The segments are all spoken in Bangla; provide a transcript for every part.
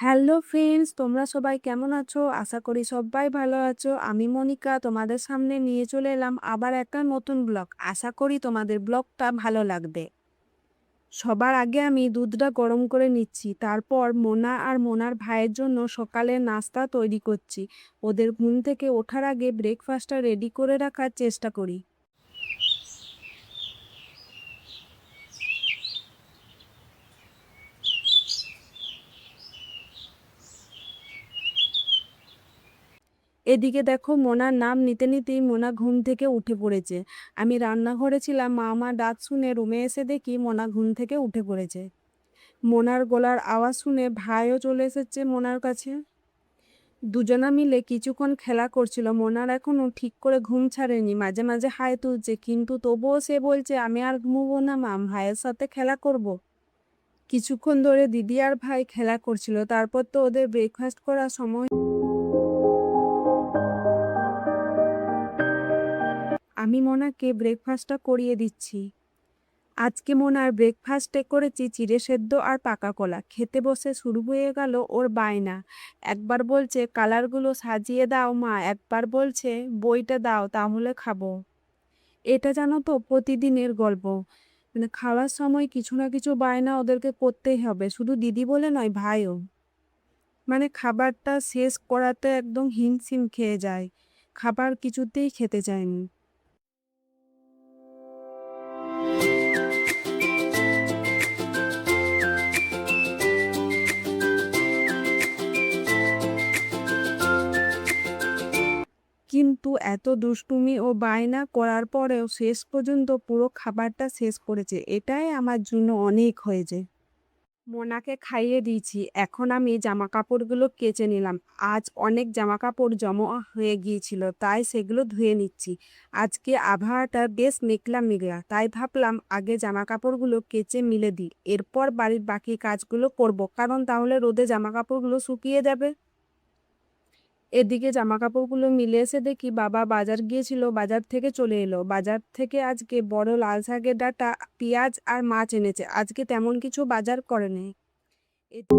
হ্যালো ফ্রেন্ডস, তোমরা সবাই কেমন আছো? আশা করি সবাই ভালো আছো। আমি মনিকা তোমাদের সামনে নিয়ে চলে এলাম আবার একটা নতুন ব্লগ। আশা করি তোমাদের ব্লগটা ভালো লাগবে। সবার আগে আমি দুধটা গরম করে নিচ্ছি, তারপর মোনা আর মোনার ভাইয়ের জন্য সকালে নাস্তা তৈরি করছি। ওদের ঘুম থেকে ওঠার আগে ব্রেকফাস্টটা রেডি করে রাখার চেষ্টা করি। এদিকে দেখো, মোনার নাম নিতে নিতেই মোনা ঘুম থেকে উঠে পড়েছে। আমি রান্নাঘরে ছিলাম, মা আমার ডাক শুনে রুমে এসে দেখি মোনা ঘুম থেকে উঠে পড়েছে। মোনার গলার আওয়াজ শুনে ভাইও চলে এসেছে মোনার কাছে। দুজনা মিলে কিছুক্ষণ খেলা করছিল। মোনার এখনো ঠিক করে ঘুম ছাড়েনি, মাঝে মাঝে হাই তুলছে, কিন্তু তবুও সে বলছে আমি আর ঘুমবো না মা, ভাইয়ের সাথে খেলা করব। কিছুক্ষণ ধরে দিদি আর ভাই খেলা করছিল, তারপর তো ওদের ব্রেকফাস্ট করার সময়। আমি মোনাকে ব্রেকফাস্টটা করিয়ে দিচ্ছি। আজকে মোনার ব্রেকফাস্টে করেছি চিড়ে সেদ্ধ আর পাকা কলা। খেতে বসে শুরু হয়ে গেল ওর বায়না। একবার বলছে কালারগুলো সাজিয়ে দাও মা, একবার বলছে বইটা দাও তাহলে খাবো। এটা জানো তো প্রতিদিনের গল্প, মানে খাওয়ার সময় কিছু না কিছু বায়না ওদেরকে করতেই হবে, শুধু দিদি বলে নয় ভাইও। মানে খাবারটা শেষ করাতে একদম হিমশিম খেয়ে যায়, খাবার কিছুতেই খেতে চায়নি। কিন্তু এত দুষ্টুমি ও বায়না করার পরেও শেষ পর্যন্ত পুরো খাবারটা শেষ করেছে, এটাই আমার জন্য অনেক হয়েছে। মোনাকে খাইয়ে দিয়েছি, এখন আমি জামা কাপড়গুলো কেচে নিলাম। আজ অনেক জামা কাপড় জমা হয়ে গিয়েছিল, তাই সেগুলো ধুয়ে নিচ্ছি। আজকে আবহাওয়াটা বেশ মেঘলা মেঘলা, তাই ভাবলাম আগে জামা কাপড়গুলো কেচে মিলে দিই, এরপর বাড়ির বাকি কাজগুলো করব, কারণ তাহলে রোদে জামা কাপড়গুলো শুকিয়ে যাবে। এদিকে জামা কাপড়গুলো মিলে এসে দেখি বাবা বাজার গিয়েছিল, বাজার থেকে চলে এলো। বাজার থেকে আজকে বড় লাল শাকের ডাঁটা, পেঁয়াজ আর মাছ এনেছে। আজকে তেমন কিছু বাজার করেনি। এদিকে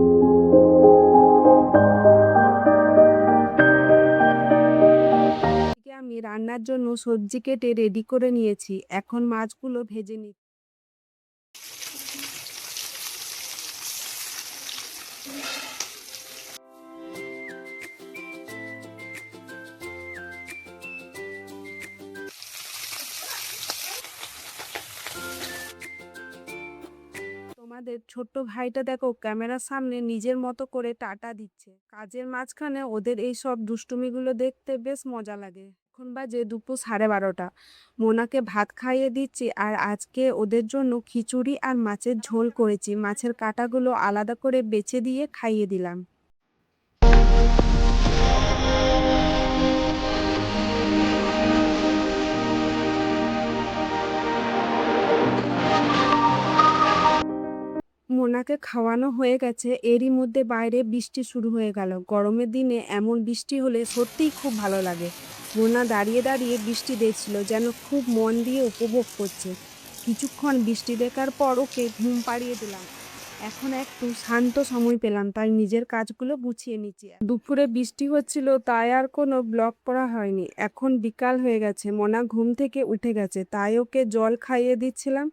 আমি রান্নার জন্য সবজি কেটে রেডি করে নিয়েছি, এখন মাছগুলো ভেজে নিচ্ছি। তোমাদের ছোট্ট ভাইটা দেখো ক্যামেরার সামনে নিজের মতো করে টাটা দিচ্ছে। কাজের মাঝখানে ওদের এই সব দুষ্টুমিগুলো দেখতে বেশ মজা লাগে। এখন বাজে দুপুর 12:30। মোনাকে ভাত খাইয়ে দিচ্ছি, আর আজকে ওদের জন্য খিচুড়ি আর মাছের ঝোল করেছি। মাছের কাঁটাগুলো আলাদা করে বেছে দিয়ে খাইয়ে দিলাম। মোনাকে খাওয়ানো হয়ে গেছে, এরই মধ্যে বাইরে বৃষ্টি শুরু হয়ে গেল। গরমের দিনে এমন বৃষ্টি হলে সত্যিই খুব ভালো লাগে। মোনা দাঁড়িয়ে দাঁড়িয়ে বৃষ্টি দেখছিল, যেন খুব মন দিয়ে উপভোগ করছে। কিছুক্ষণ বৃষ্টি দেখার পর ওকে ঘুম পাড়িয়ে দিলাম। এখন একটু শান্ত সময় পেলাম, তাই নিজের কাজগুলো গুছিয়ে নিচ্ছি। দুপুরে বৃষ্টি হচ্ছিল, তাই আর কোনো ব্লগ করা হয়নি। এখন বিকাল হয়ে গেছে, মোনা ঘুম থেকে উঠে গেছে, তাই ওকে জল খাইয়ে দিচ্ছিলাম।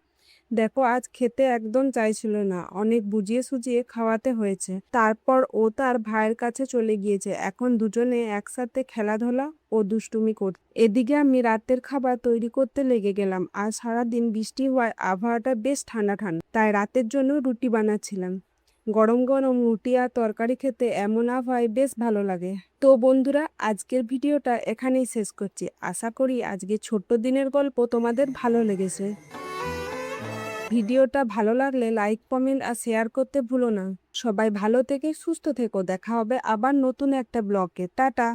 দেখো আজ খেতে একদম চাইছিল না, অনেক বুঝিয়ে সুঝিয়ে খাওয়াতে হয়েছে। তারপর ও তার ভাইয়ের কাছে চলে গিয়েছে, এখন দুজনে একসাথে খেলাধুলা ও দুষ্টুমি করছে। এদিকে আমি রাতের খাবার তৈরি করতে লেগে গেলাম। আজ সারাদিন বৃষ্টি হওয়ায় আবহাওয়াটা বেশ ঠান্ডা ঠান্ডা, তাই রাতের জন্য রুটি বানাচ্ছিলাম। গরম গরম রুটি আর তরকারি খেতে এমন আবহাওয়ায় বেশ ভালো লাগে। তো বন্ধুরা, আজকের ভিডিওটা এখানেই শেষ করছি। আশা করি আজকে ছোট্ট দিনের গল্প তোমাদের ভালো লেগেছে। ভিডিওটা ভালো লাগলে লাইক, কমেন্ট আর শেয়ার করতে ভুলো না। সবাই ভালো থেকে সুস্থ থেকো, দেখা হবে আবার নতুন একটা ব্লগে। টাটা।